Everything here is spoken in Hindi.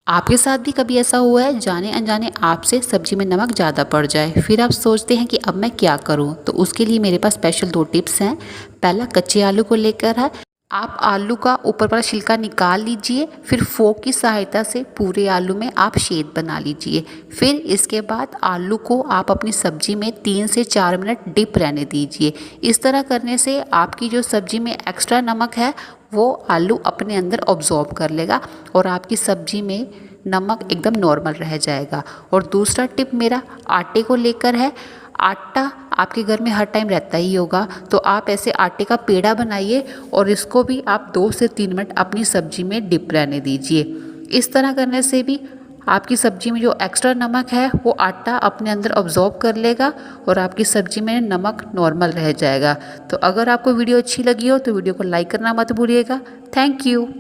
आपके साथ भी कभी ऐसा हुआ है जाने अनजाने आपसे सब्जी में नमक ज़्यादा पड़ जाए, फिर आप सोचते हैं कि अब मैं क्या करूं? तो उसके लिए मेरे पास स्पेशल 2 टिप्स हैं। पहला कच्चे आलू को लेकर है। आप आलू का ऊपर वाला छिलका निकाल लीजिए, फिर फोक की सहायता से पूरे आलू में आप छेद बना लीजिए। फिर इसके बाद आलू को आप अपनी सब्जी में 3 से 4 मिनट डिप रहने दीजिए। इस तरह करने से आपकी जो सब्जी में एक्स्ट्रा नमक है वो आलू अपने अंदर ऑब्जॉर्ब कर लेगा और आपकी सब्जी में नमक एकदम नॉर्मल रह जाएगा। और दूसरा टिप मेरा आटे को लेकर है। आटा आपके घर में हर टाइम रहता ही होगा, तो आप ऐसे आटे का पेड़ा बनाइए और इसको भी आप 2 से 3 मिनट अपनी सब्जी में डिप रहने दीजिए। इस तरह करने से भी आपकी सब्जी में जो एक्स्ट्रा नमक है वो आटा अपने अंदर ऑब्जॉर्ब कर लेगा और आपकी सब्जी में नमक नॉर्मल रह जाएगा। तो अगर आपको वीडियो अच्छी लगी हो तो वीडियो को लाइक करना मत भूलिएगा। Thank you.